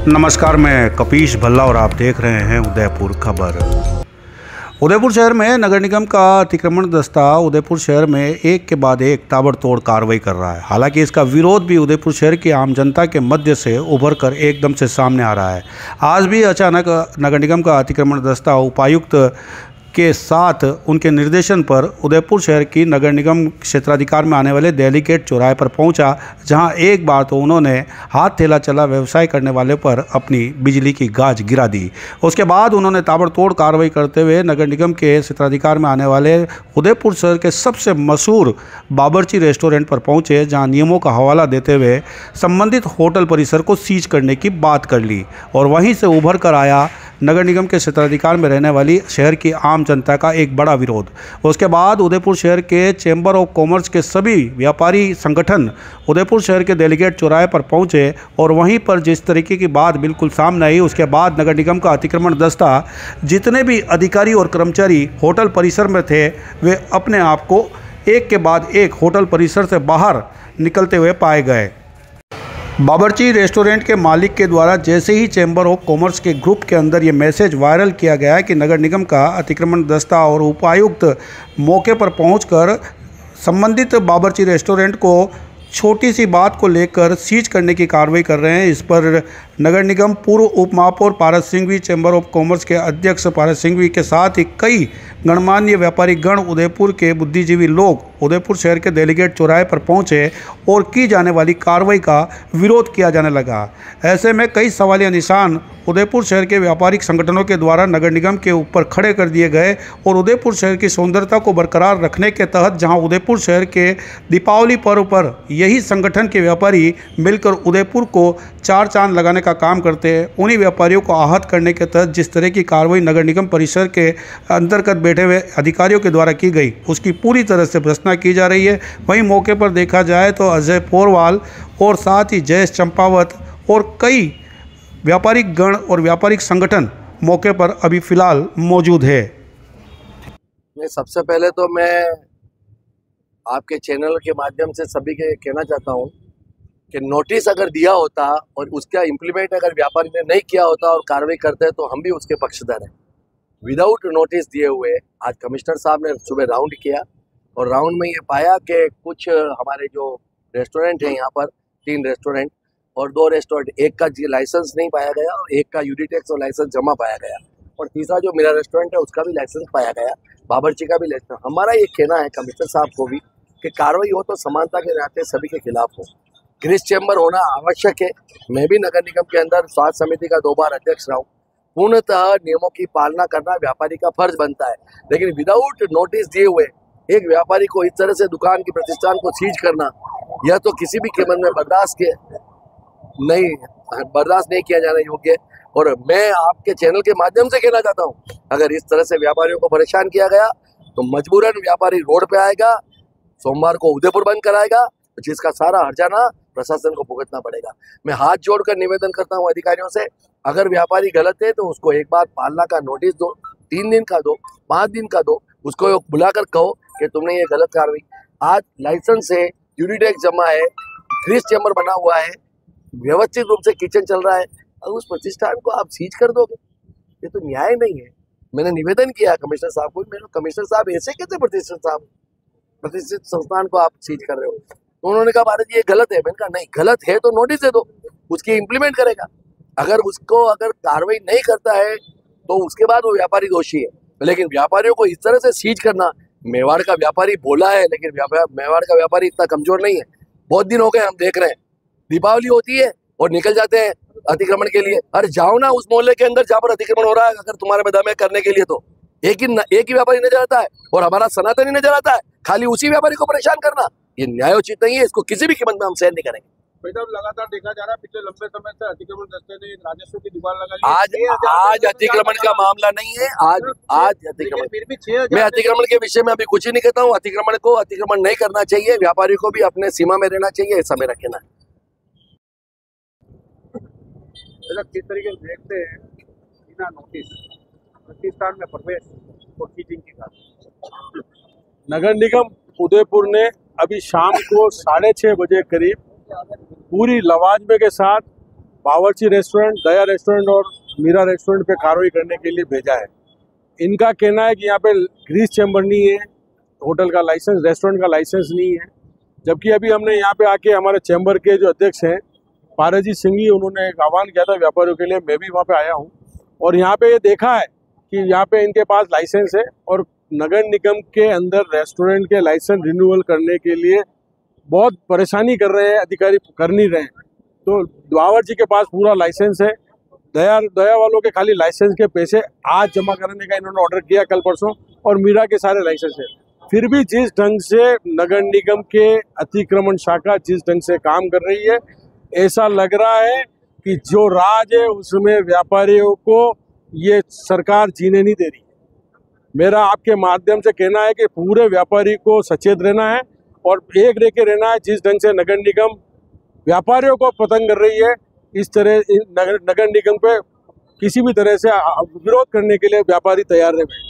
नमस्कार, मैं कपीश भल्ला और आप देख रहे हैं उदयपुर खबर। उदयपुर शहर में नगर निगम का अतिक्रमण दस्ता उदयपुर शहर में एक के बाद एक ताबड़तोड़ कार्रवाई कर रहा है। हालांकि इसका विरोध भी उदयपुर शहर की आम जनता के मध्य से उभर कर एकदम से सामने आ रहा है। आज भी अचानक नगर निगम का अतिक्रमण दस्ता उपायुक्त के साथ उनके निर्देशन पर उदयपुर शहर की नगर निगम क्षेत्राधिकार में आने वाले दिल्ली गेट चौराहे पर पहुंचा, जहां एक बार तो उन्होंने हाथ ठेला चला व्यवसाय करने वाले पर अपनी बिजली की गाज गिरा दी। उसके बाद उन्होंने ताबड़तोड़ कार्रवाई करते हुए नगर निगम के क्षेत्राधिकार में आने वाले उदयपुर शहर के सबसे मशहूर बाबरची रेस्टोरेंट पर पहुंचे, जहां नियमों का हवाला देते हुए संबंधित होटल परिसर को सीज करने की बात कर ली। और वहीं से उभर कर आया नगर निगम के क्षेत्राधिकार में रहने वाली शहर की आम जनता का एक बड़ा विरोध। उसके बाद उदयपुर शहर के चैम्बर ऑफ कॉमर्स के सभी व्यापारी संगठन उदयपुर शहर के दिल्ली गेट चौराहे पर पहुंचे और वहीं पर जिस तरीके की बात बिल्कुल सामने आई, उसके बाद नगर निगम का अतिक्रमण दस्ता जितने भी अधिकारी और कर्मचारी होटल परिसर में थे, वे अपने आप को एक के बाद एक होटल परिसर से बाहर निकलते हुए पाए गए। बाबरची रेस्टोरेंट के मालिक के द्वारा जैसे ही चैम्बर ऑफ कॉमर्स के ग्रुप के अंदर ये मैसेज वायरल किया गया कि नगर निगम का अतिक्रमण दस्ता और उपायुक्त मौके पर पहुंचकर संबंधित बाबरची रेस्टोरेंट को छोटी सी बात को लेकर सीज करने की कार्रवाई कर रहे हैं। इस पर नगर निगम पूर्व उप महापौर पारस सिंघवी, चैम्बर ऑफ कॉमर्स के अध्यक्ष पारस सिंघवी के साथ ही कई गणमान्य व्यापारी गण, उदयपुर के बुद्धिजीवी लोग उदयपुर शहर के दिल्ली गेट चौराहे पर पहुंचे और की जाने वाली कार्रवाई का विरोध किया जाने लगा। ऐसे में कई सवालिया निशान उदयपुर शहर के व्यापारिक संगठनों के द्वारा नगर निगम के ऊपर खड़े कर दिए गए और उदयपुर शहर की सौंदर्यता को बरकरार रखने के तहत जहां उदयपुर शहर के दीपावली पर्व पर यही संगठन के व्यापारी मिलकर उदयपुर को चार चांद लगाने का काम करते हैं, उन्हीं व्यापारियों को आहत करने के तहत जिस तरह की कार्रवाई नगर निगम परिसर के अंतर्गत बैठे हुए अधिकारियों के द्वारा की गई, उसकी पूरी तरह से भर्त्सना की जा रही है। वहीं मौके पर देखा जाए तो अजय पोरवाल और साथ ही जयेश चंपावत और कई व्यापारिक गण और व्यापारिक संगठन मौके पर अभी फिलहाल मौजूद है। सबसे पहले तो मैं आपके चैनल के माध्यम से सभी के कहना चाहता हूं कि नोटिस अगर दिया होता और उसका इम्प्लीमेंट अगर व्यापारी ने नहीं किया होता और कार्रवाई करते तो हम भी उसके पक्षधर हैं। विदाउट नोटिस दिए हुए आज कमिश्नर साहब ने सुबह राउंड किया और राउंड में ये पाया कि कुछ हमारे जो रेस्टोरेंट हैं, यहाँ पर 3 रेस्टोरेंट और 2 रेस्टोरेंट, एक का लाइसेंस नहीं पाया गया और एक का यूडी टैक्स और लाइसेंस जमा पाया गया और तीसरा जो मेरा रेस्टोरेंट है उसका भी लाइसेंस पाया गया, बाबरची का भी लाइसेंस। हमारा ये कहना है कमिश्नर साहब को भी कि कार्रवाई हो तो समानता के नाते सभी के खिलाफ हो। ग्रीस चैम्बर होना आवश्यक है। मैं भी नगर निगम के अंदर स्वास्थ्य समिति का 2 बार अध्यक्ष रहा हूँ। पूर्णतः नियमों की पालना करना व्यापारी का फर्ज बनता है, लेकिन विदाउट नोटिस दिए हुए एक व्यापारी को इस तरह से दुकान की प्रतिष्ठान को सीज करना यह तो किसी भी कीमत में बर्दाश्त नहीं किया जाना योग्य। और मैं आपके चैनल के माध्यम से कहना चाहता हूँ, अगर इस तरह से व्यापारियों को परेशान किया गया तो मजबूरन व्यापारी रोड पे आएगा, सोमवार को उदयपुर बंद कराएगा, जिसका सारा हर्जाना प्रशासन को भुगतना पड़ेगा। मैं हाथ जोड़कर निवेदन करता हूं अधिकारियों से, अगर व्यापारी गलत है तो उसको एक बार पालना का नोटिस दो, 3 दिन का दो, 5 दिन का दो, उसको बुलाकर कहो कि तुमने ये गलत कार्रवाई। आज लाइसेंस है, ड्यूटी टैक्स जमा है, ग्रीस चैम्बर बना हुआ है, व्यवस्थित रूप से किचन चल रहा है और उस प्रतिष्ठान को आप सीज कर दोगे, ये तो न्याय नहीं है। मैंने निवेदन किया कमिश्नर साहब को, मैंने कमिश्नर साहब ऐसे कैसे प्रतिष्ठित संस्थान को आप सीज कर रहे हो? तो उन्होंने कहा भारत जी ये गलत है। मैंने कहा नहीं, गलत है तो नोटिस दे दो, उसकी इम्प्लीमेंट करेगा। अगर कार्रवाई नहीं करता है तो उसके बाद वो व्यापारी दोषी है, लेकिन व्यापारियों को इस तरह से सीज करना, मेवाड़ का व्यापारी बोला है लेकिन मेवाड़ का व्यापारी इतना कमजोर नहीं है। बहुत दिन हो गए हम देख रहे हैं, दीपावली होती है और निकल जाते हैं अतिक्रमण के लिए। अरे जाओ ना उस मोहल्ले के अंदर जहाँ पर अतिक्रमण हो रहा है, अगर तुम्हारे में दम है करने के लिए तो एक ही व्यापारी नजर आता है और हमारा सनातनी नजर आता है, खाली उसी व्यापारी को परेशान करना ये न्यायोचित नहीं है। इसको किसी भी कीमत में हम सहन नहीं करेंगे। लगातार देखा जा रहा है पिछले लंबे समय से अतिक्रमण दस्ते ने राजस्व की दीवार लगाई। आज अतिक्रमण का मामला नहीं है, आज अतिक्रमण, मैं अतिक्रमण के विषय में अभी कुछ ही नहीं कहता हूँ। अतिक्रमण नहीं करना चाहिए, व्यापारी को भी अपने सीमा में रहना चाहिए, ऐसा मेरा कहना है। किस तरीके से देखते हैं बिना नोटिस प्रतिष्ठान में प्रवेश और सीजिंग की बात? नगर निगम उदयपुर ने अभी शाम को 6:30 बजे करीब पूरी लवाजमे के साथ बावर्ची रेस्टोरेंट, दया रेस्टोरेंट और मीरा रेस्टोरेंट पे कार्रवाई करने के लिए भेजा है। इनका कहना है कि यहाँ पे ग्रीस चैम्बर नहीं है, होटल का लाइसेंस, रेस्टोरेंट का लाइसेंस नहीं है। जबकि अभी हमने यहाँ पे आके हमारे चैम्बर के जो अध्यक्ष हैं पारजीत सिंह जी, उन्होंने एक आह्वान किया था व्यापारियों के लिए। मैं भी वहाँ पे आया हूँ और यहाँ पे ये देखा है कि यहाँ पे इनके पास लाइसेंस है और नगर निगम के अंदर रेस्टोरेंट के लाइसेंस रिन्यूअल करने के लिए बहुत परेशानी कर रहे हैं अधिकारी, कर नहीं रहे हैं। तो बावर्ची के पास पूरा लाइसेंस है, दया वालों के खाली लाइसेंस के पैसे आज जमा करने का इन्होंने ऑर्डर किया कल परसों, और मीरा के सारे लाइसेंस है। फिर भी जिस ढंग से नगर निगम के अतिक्रमण शाखा जिस ढंग से काम कर रही है, ऐसा लग रहा है कि जो राज है उसमें व्यापारियों को ये सरकार जीने नहीं दे रही। मेरा आपके माध्यम से कहना है कि पूरे व्यापारी को सचेत रहना है और एक रह के रहना है। जिस ढंग से नगर निगम व्यापारियों को पतंग कर रही है, इस तरह नगर निगम पे किसी भी तरह से विरोध करने के लिए व्यापारी तैयार रहे।